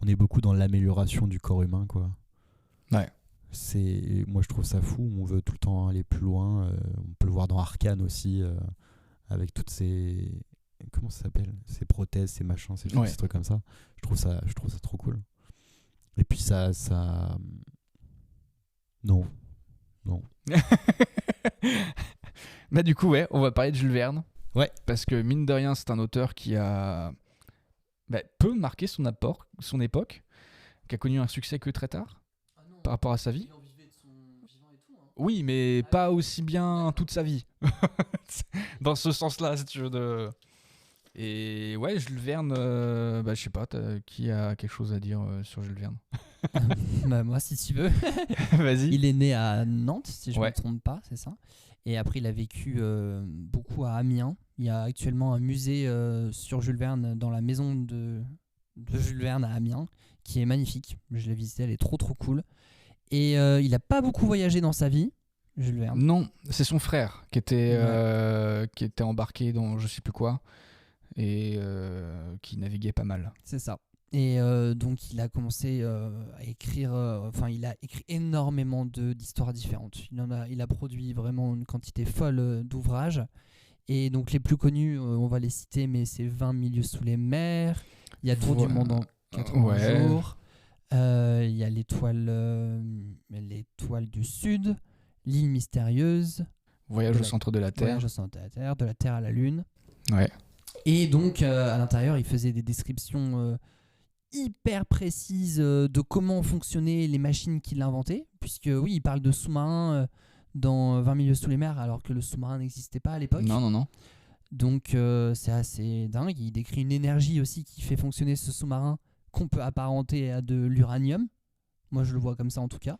on est beaucoup dans l'amélioration du corps humain, quoi. Ouais. Moi, je trouve ça fou. On veut tout le temps aller plus loin. On peut le voir dans Arcane aussi, avec toutes ces. Comment ça s'appelle ? Ces prothèses, ces machins, ces trucs comme ça. Je trouve ça trop cool. Et puis ça. Non. Bah du coup, ouais, on va parler de Jules Verne. Ouais. Parce que mine de rien, c'est un auteur qui a peu marqué son époque, qui a connu un succès que très tard par rapport à sa vie. Oui, mais pas aussi bien toute sa vie. Dans ce sens-là, si tu veux. Et ouais, Jules Verne, je sais pas, qui a quelque chose à dire sur Jules Verne? Moi, si tu veux. Vas-y. Il est né à Nantes, si je ne me trompe pas, c'est ça. Et après, il a vécu beaucoup à Amiens. Il y a actuellement un musée sur Jules Verne dans la maison de Jules Verne à Amiens, qui est magnifique. Je l'ai visitée, elle est trop trop cool. Et il n'a pas beaucoup voyagé dans sa vie, Jules Verne. Non, c'est son frère qui était embarqué dans je sais plus quoi et qui naviguait pas mal. C'est ça. Et donc il a commencé à écrire, il a écrit énormément d'histoires différentes. Il a produit vraiment une quantité folle d'ouvrages. Et donc les plus connus, on va les citer, mais c'est 20 milieux sous les mers, il y a Tour du monde en 80 jours, il y a l'étoile du Sud, l'île mystérieuse, Voyage au centre de la Terre. Voyage au centre de la Terre, de la Terre à la Lune. Ouais. Et donc à l'intérieur, il faisait des descriptions hyper précises de comment fonctionnaient les machines qu'il inventait, puisque oui, il parle de sous-marins dans 20 milieux sous les mers, alors que le sous-marin n'existait pas à l'époque. Non. Donc c'est assez dingue. Il décrit une énergie aussi qui fait fonctionner ce sous-marin qu'on peut apparenter à de l'uranium. Moi, je le vois comme ça en tout cas,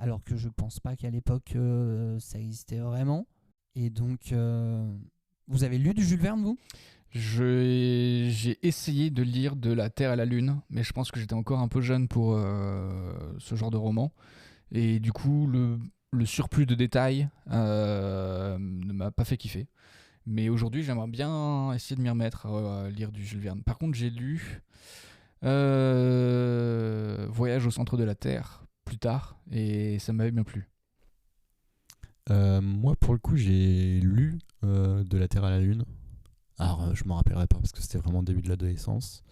alors que je pense pas qu'à l'époque ça existait vraiment. Et donc, vous avez lu du Jules Verne, vous ? J'ai essayé de lire De la Terre à la Lune, mais je pense que j'étais encore un peu jeune pour ce genre de roman. Et du coup, le surplus de détails ne m'a pas fait kiffer. Mais aujourd'hui, j'aimerais bien essayer de m'y remettre à lire du Jules Verne. Par contre, j'ai lu Voyage au centre de la Terre plus tard, et ça m'avait bien plu. Moi, pour le coup, j'ai lu De la Terre à la Lune. Alors, je m'en rappellerai pas parce que c'était vraiment le début de l'adolescence.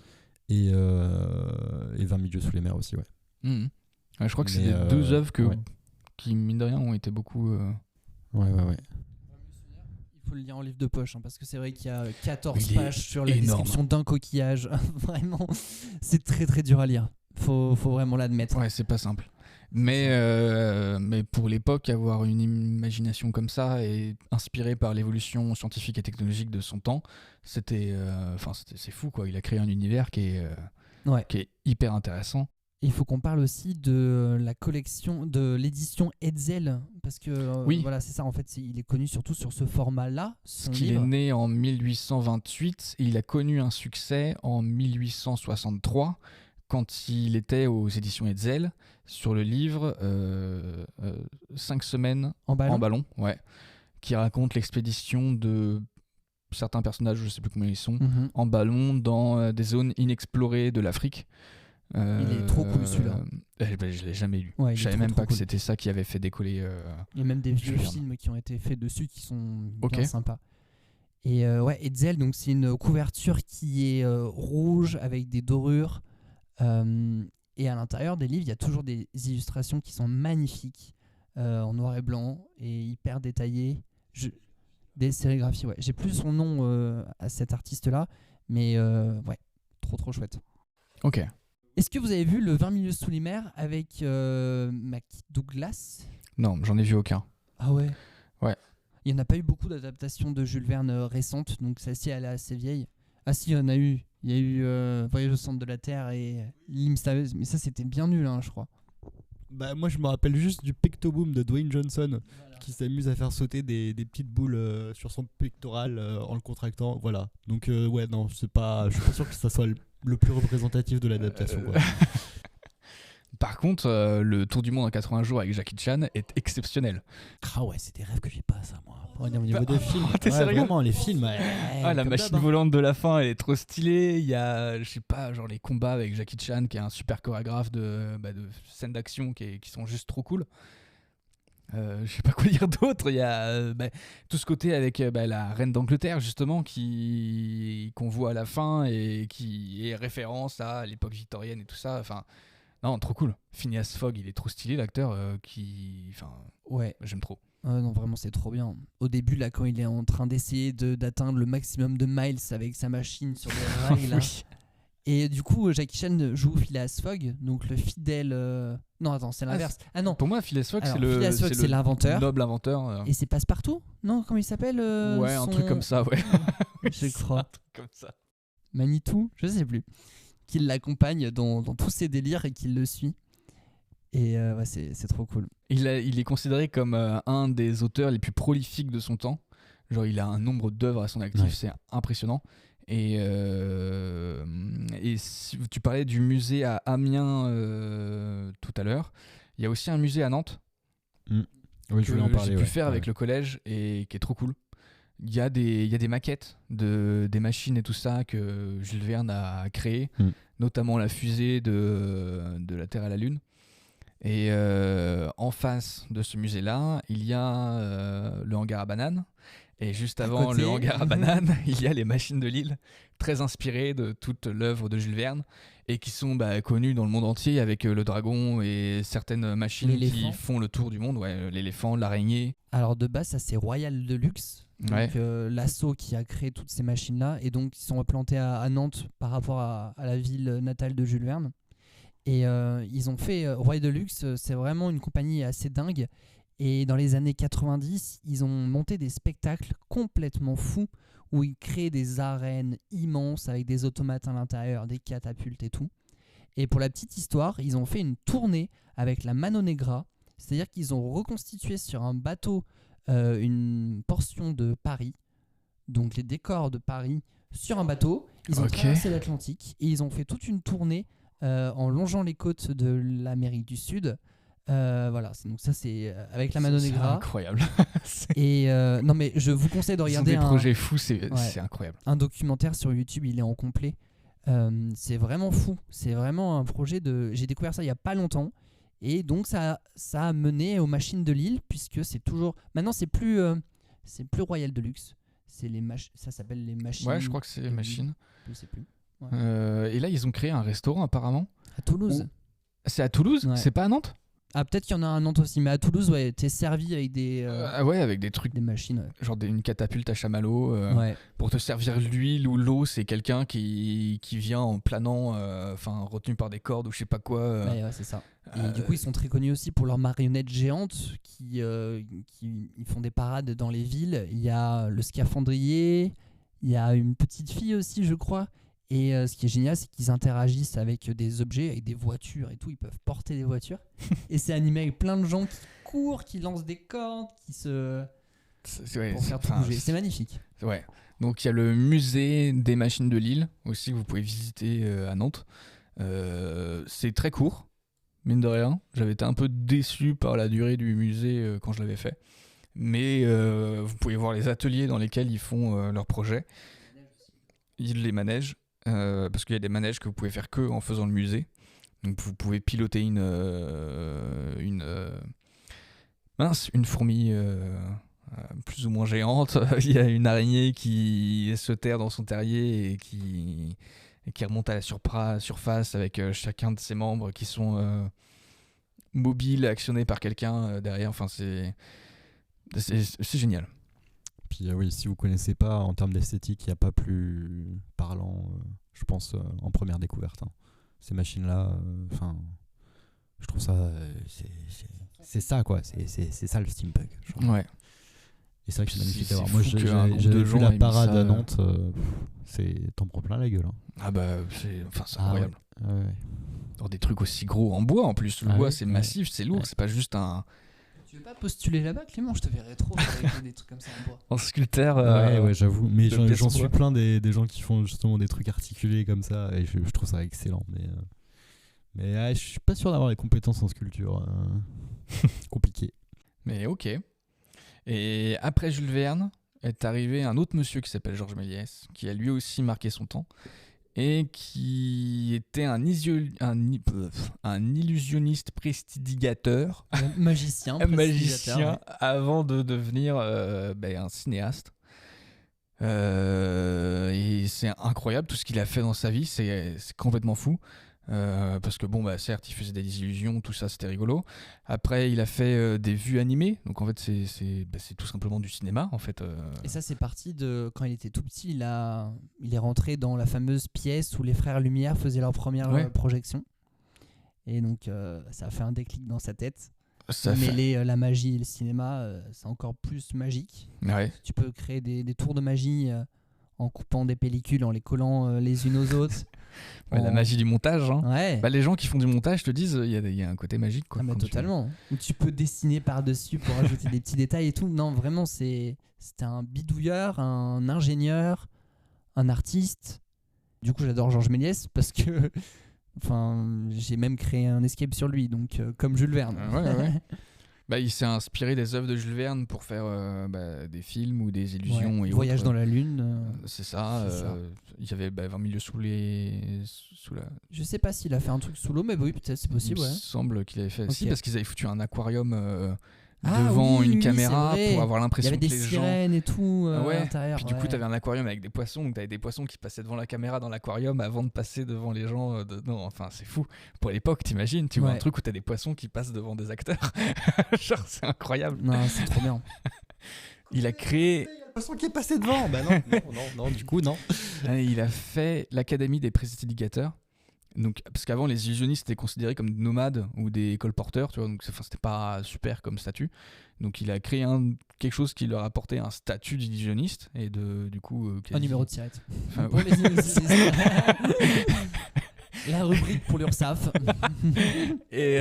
Et 20 milieux sous les mers aussi, ouais. Ouais, je crois que c'est les deux œuvres qui, mine de rien, ont été beaucoup... Ouais. Il faut le lire en livre de poche, hein, parce que c'est vrai qu'il y a 14 pages sur la description d'un coquillage. Vraiment, c'est très très dur à lire. Faut vraiment l'admettre. Ouais, c'est pas simple. Mais pour l'époque, avoir une imagination comme ça et inspirée par l'évolution scientifique et technologique de son temps, c'est fou, quoi. Il a créé un univers qui est hyper intéressant. Il faut qu'on parle aussi de la collection, de l'édition Hetzel, parce que voilà, c'est ça, en fait, il est connu surtout sur ce format-là. Il est né en 1828 et il a connu un succès en 1863 quand il était aux éditions Hetzel sur le livre 5 semaines en ballon, ouais, qui raconte l'expédition de certains personnages, je ne sais plus combien ils sont, en ballon dans des zones inexplorées de l'Afrique. Il est trop cool celui-là. Je l'ai jamais lu. Ouais, je savais même pas que c'était ça qui avait fait décoller. Il y a même des vieux films qui ont été faits dessus qui sont bien sympas. Et Hetzel, donc c'est une couverture qui est rouge avec des dorures. Et à l'intérieur des livres, il y a toujours des illustrations qui sont magnifiques, en noir et blanc et hyper détaillées. Des sérigraphies, ouais. J'ai plus son nom à cet artiste-là, mais trop chouette. Ok. Est-ce que vous avez vu le 20 milieux sous les mers avec McDouglas ? Non, j'en ai vu aucun. Ah ouais ? Ouais. Il n'y en a pas eu beaucoup d'adaptations de Jules Verne récentes, donc celle-ci elle est assez vieille. Ah si, il y en a eu. Il y a eu Voyage au centre de la Terre et L'île mystérieuse, mais ça c'était bien nul, hein, je crois. Bah, moi je me rappelle juste du Pectoboom de Dwayne Johnson, qui s'amuse à faire sauter des petites boules sur son pectoral en le contractant. Voilà. Donc non, je suis pas sûr que ça soit le plus représentatif de l'adaptation, quoi. Par contre, le Tour du monde en 80 jours avec Jackie Chan est exceptionnel. Ah ouais, c'est des rêves que j'ai pas, ça, moi. Au niveau des films. T'es sérieux ? Vraiment, les films. La machine volante de la fin, elle est trop stylée. Il y a, je sais pas, genre les combats avec Jackie Chan, qui est un super chorégraphe de scènes d'action qui sont juste trop cool. Je sais pas quoi dire d'autre. Il y a tout ce côté avec la reine d'Angleterre, justement, qu'on voit à la fin et qui est référence à l'époque victorienne et tout ça. Enfin, non, trop cool. Phineas Fogg, il est trop stylé, l'acteur. Ouais. J'aime trop. Non, vraiment, c'est trop bien. Au début, là, quand il est en train d'essayer d'atteindre le maximum de miles avec sa machine sur les rails, là. Oui. Et du coup, Jackie Chan joue Phileas Fogg, donc le fidèle... Non, attends, c'est l'inverse. Ah non. Pour moi, Phileas Fogg, c'est l'inventeur. Noble inventeur. Et c'est Passepartout ? Non, comment il s'appelle un truc comme ça, ouais. Je crois. Un truc comme ça. Manitou ? Je sais plus. Qui l'accompagne dans tous ses délires et qui le suit. Et c'est trop cool. Il est considéré comme un des auteurs les plus prolifiques de son temps. Genre, il a un nombre d'œuvres à son actif, c'est impressionnant. Et si tu parlais du musée à Amiens tout à l'heure, il y a aussi un musée à Nantes Oui, je voulais en parler. J'ai pu faire avec le collège et qui est trop cool. Il y a des maquettes des machines et tout ça que Jules Verne a créées, notamment la fusée de la Terre à la Lune. Et en face de ce musée-là, il y a le hangar à bananes. Et juste avant le hangar à bananes, il y a les machines de Lille, très inspirées de toute l'œuvre de Jules Verne et qui sont connues dans le monde entier avec le dragon et certaines machines qui font le tour du monde. Ouais, l'éléphant, l'araignée. Alors de base, ça c'est Royal Deluxe, donc l'assaut qui a créé toutes ces machines-là. Et donc ils sont implantés à Nantes par rapport à la ville natale de Jules Verne. Et ils ont fait Royal Deluxe, c'est vraiment une compagnie assez dingue. Et dans les années 90, ils ont monté des spectacles complètement fous où ils créent des arènes immenses avec des automates à l'intérieur, des catapultes et tout. Et pour la petite histoire, ils ont fait une tournée avec la Mano Negra C'est-à-dire qu'ils ont reconstitué sur un bateau une portion de Paris, donc les décors de Paris sur un bateau. Ils ont traversé l'Atlantique et ils ont fait toute une tournée en longeant les côtes de l'Amérique du Sud. Voilà, donc ça c'est avec la Mano Negra. C'est incroyable. Et non mais je vous conseille de regarder des projets fous, c'est incroyable. Un documentaire sur YouTube, il est en complet. C'est vraiment fou. C'est vraiment un projet de. J'ai découvert ça il y a pas longtemps et donc ça a mené aux machines de Lille puisque c'est toujours. Maintenant c'est plus Royal Deluxe. C'est ça s'appelle les machines. Ouais, je crois que c'est les machines. Je sais plus. Ouais. Et là ils ont créé un restaurant apparemment. À Toulouse. C'est à Toulouse, ouais. C'est pas à Nantes. Ah, peut-être qu'il y en a un à Nantes aussi, mais à Toulouse, ouais, t'es servi avec des. Ouais, avec des trucs. Des machines. Ouais. Genre une catapulte à chamallow. Ouais. Pour te servir l'huile ou l'eau, c'est quelqu'un qui vient en planant, retenu par des cordes ou je sais pas quoi. Ouais, c'est ça. Et du coup, ils sont très connus aussi pour leurs marionnettes géantes qui ils font des parades dans les villes. Il y a le scaphandrier, il y a une petite fille aussi, je crois. Et ce qui est génial, c'est qu'ils interagissent avec des objets, avec des voitures et tout. Ils peuvent porter des voitures. Et c'est animé avec plein de gens qui courent, qui lancent des cordes, qui se... pour faire tout bouger. C'est magnifique. Ouais. Donc il y a le musée des machines de Lille aussi que vous pouvez visiter à Nantes. C'est très court, mine de rien. J'avais été un peu déçu par la durée du musée quand je l'avais fait. Mais vous pouvez voir les ateliers dans lesquels ils font leurs projets. Les manèges. Parce qu'il y a des manèges que vous pouvez faire que en faisant le musée. Donc vous pouvez piloter une fourmi plus ou moins géante. Il y a une araignée qui se terre dans son terrier et qui remonte à la surface avec chacun de ses membres qui sont mobiles, actionnés par quelqu'un derrière. Enfin, c'est génial. Puis oui, si vous connaissez pas, en termes d'esthétique, il n'y a pas plus parlant, je pense, en première découverte. Hein. Ces machines-là, je trouve ça, c'est ça quoi, c'est ça le steampunk. Genre. Ouais. Et c'est vrai que c'est magnifique à voir. Moi, j'ai vu la parade à Nantes, t'en prends plein la gueule. Hein. Ah bah, c'est incroyable. Ouais. Dans des trucs aussi gros en bois en plus, le bois c'est massif, c'est lourd, c'est pas juste un... Tu veux pas postuler là-bas, Clément? Je te verrais trop avec des trucs comme ça en bois. En sculpteur. Ouais, j'avoue. Mais j'en suis plein des gens qui font justement des trucs articulés comme ça. Et je trouve ça excellent. Mais je suis pas sûr d'avoir les compétences en sculpture. Compliqué. Mais ok. Et après Jules Verne est arrivé un autre monsieur qui s'appelle Georges Méliès, qui a lui aussi marqué son temps. Et qui était un illusionniste prestidigitateur. Magicien avant de devenir un cinéaste. Et c'est incroyable tout ce qu'il a fait dans sa vie, c'est complètement fou. Parce que certes il faisait des illusions, tout ça c'était rigolo. Après il a fait des vues animées, donc en fait c'est tout simplement du cinéma en fait. Et ça c'est parti de quand il était tout petit, il est rentré dans la fameuse pièce où les frères Lumière faisaient leur première projection. Et donc ça a fait un déclic dans sa tête. Mêler la magie et le cinéma, c'est encore plus magique. Ouais. Tu peux créer des tours de magie en coupant des pellicules, en les collant les unes aux autres. La magie du montage. Hein. Ouais. Les gens qui font du montage te disent il y a un côté magique. Quoi, totalement. Où tu peux dessiner par-dessus pour ajouter des petits détails et tout. Non, vraiment, c'était un bidouilleur, un ingénieur, un artiste. Du coup, j'adore Georges Méliès parce que j'ai même créé un escape sur lui, donc comme Jules Verne. Ouais. Il s'est inspiré des œuvres de Jules Verne pour faire des films ou des illusions et Voyage autres. dans la Lune. C'est ça. Il y avait 20 milieux sous la... Je sais pas s'il a fait un truc sous l'eau, mais oui, peut-être c'est possible. Il me semble qu'il avait fait aussi Okay. parce qu'ils avaient foutu un aquarium devant une caméra pour avoir l'impression que les gens... Il y avait des sirènes et tout à l'intérieur. Puis du coup, t'avais un aquarium avec des poissons, donc t'avais des poissons qui passaient devant la caméra dans l'aquarium avant de passer devant les gens. C'est fou. Pour l'époque, t'imagines, tu vois un truc où t'as des poissons qui passent devant des acteurs. Genre, c'est incroyable. Non, c'est trop bien. Il a créé... Il y a le poisson qui est passé devant. Non, du coup, non. Il a fait l'Académie des prestidigateurs. Donc, parce qu'avant les illusionnistes étaient considérés comme des nomades ou des colporteurs, tu vois, donc c'était pas super comme statut. Donc il a créé quelque chose qui leur apportait un statut d'illusionniste et du coup un numéro de tirette. Pour les illusionnistes. La rubrique pour l'URSSAF. Et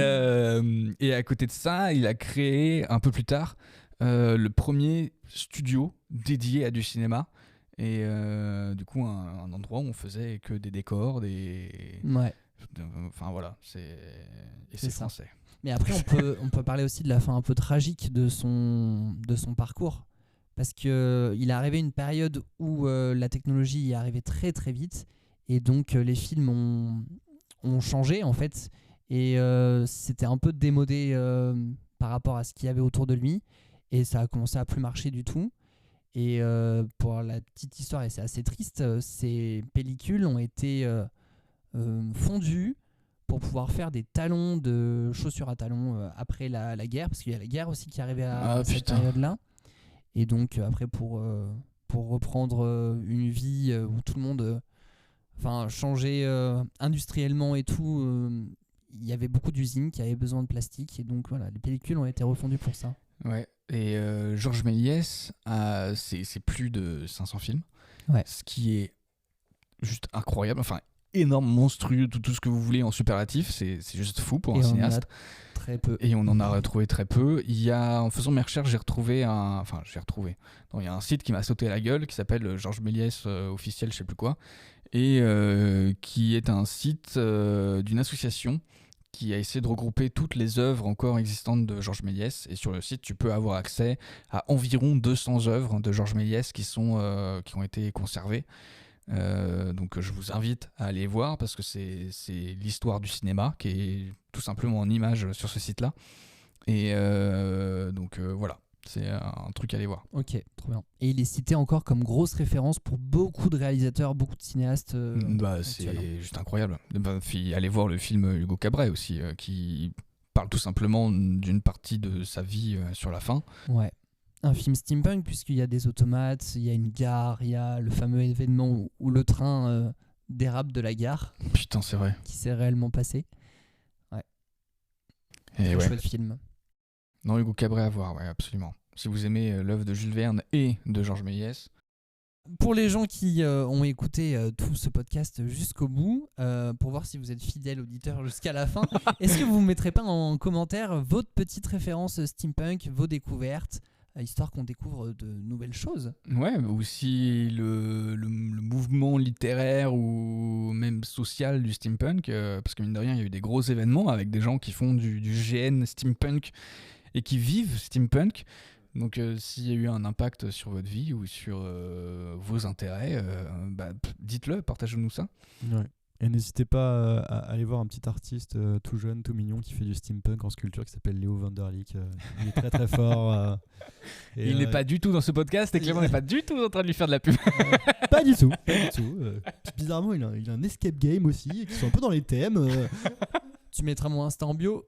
à côté de ça, il a créé un peu plus tard le premier studio dédié à du cinéma. Et du coup, un endroit où on faisait que des décors, enfin voilà, c'est français. Mais après, on peut parler aussi de la fin un peu tragique de son parcours. Parce qu'il est arrivé une période où la technologie est arrivée très très vite. Et donc, les films ont changé en fait. Et c'était un peu démodé par rapport à ce qu'il y avait autour de lui. Et ça a commencé à plus marcher du tout. Et pour la petite histoire, et c'est assez triste, ces pellicules ont été fondues pour pouvoir faire des talons de chaussures à talons après la guerre, parce qu'il y a la guerre aussi qui arrivait à cette période-là. Et donc après, pour reprendre une vie où tout le monde changeait industriellement et tout, il y avait beaucoup d'usines qui avaient besoin de plastique. Et donc voilà, les pellicules ont été refondues pour ça. Ouais. Et Georges Méliès, c'est plus de 500 films, ce qui est juste incroyable, enfin énorme, monstrueux, tout ce que vous voulez en superlatif, c'est juste fou pour un cinéaste. Très peu. Et on en a retrouvé très peu. En faisant mes recherches, il y a un site qui m'a sauté à la gueule qui s'appelle Georges Méliès officiel, je sais plus quoi, et qui est un site d'une association qui a essayé de regrouper toutes les œuvres encore existantes de Georges Méliès. Et sur le site, tu peux avoir accès à environ 200 œuvres de Georges Méliès qui ont été conservées. Donc je vous invite à aller voir parce que c'est l'histoire du cinéma qui est tout simplement en images sur ce site-là. Et donc voilà. C'est un truc à aller voir. Ok, trop bien. Et il est cité encore comme grosse référence pour beaucoup de réalisateurs, beaucoup de cinéastes. C'est juste incroyable. Allez voir le film Hugo Cabret aussi, qui parle tout simplement d'une partie de sa vie sur la fin. Ouais. Un film steampunk, puisqu'il y a des automates, il y a une gare, il y a le fameux événement où le train dérape de la gare. Putain, c'est vrai. Qui s'est réellement passé. Ouais. Et un chouette film. Non, Hugo Cabret à voir, ouais, absolument. Si vous aimez l'œuvre de Jules Verne et de Georges Méliès. Pour les gens qui ont écouté tout ce podcast jusqu'au bout, pour voir si vous êtes fidèle auditeur jusqu'à la fin, est-ce que vous ne mettrez pas en commentaire votre petite référence steampunk, vos découvertes, histoire qu'on découvre de nouvelles choses? Ouais, ou si le mouvement littéraire ou même social du steampunk, parce que mine de rien, il y a eu des gros événements avec des gens qui font du GN steampunk et qui vivent steampunk. Donc s'il y a eu un impact sur votre vie ou sur vos intérêts, dites-le, partagez-nous ça. Ouais. Et n'hésitez pas à aller voir un petit artiste tout jeune, tout mignon qui fait du steampunk en sculpture qui s'appelle Léo Vanderlyck. Il est très très fort. Il n'est pas du tout dans ce podcast et Clément n'est pas du tout en train de lui faire de la pub. Pas du tout. Bizarrement, il a un escape game aussi qui sont un peu dans les thèmes. Tu mettras mon Insta en bio.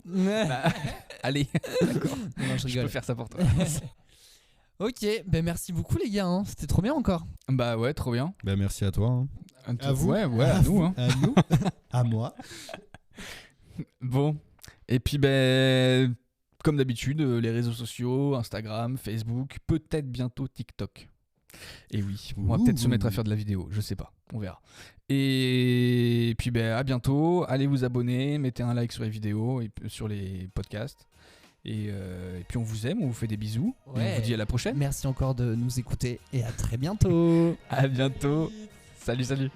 Allez, d'accord. Non, je peux faire ça pour toi. Ok, merci beaucoup les gars, hein. C'était trop bien encore. Bah ouais, trop bien. Bah merci à toi. À vous. Ouais, à nous. Hein. À nous. À moi. Bon, et puis comme d'habitude, les réseaux sociaux, Instagram, Facebook, peut-être bientôt TikTok. Et oui, on va peut-être se mettre à faire de la vidéo, je sais pas, on verra. Et puis à bientôt, allez vous abonner, mettez un like sur les vidéos et sur les podcasts. Et puis on vous aime, on vous fait des bisous. Ouais. Et on vous dit à la prochaine. Merci encore de nous écouter et à très bientôt. À bientôt. Salut.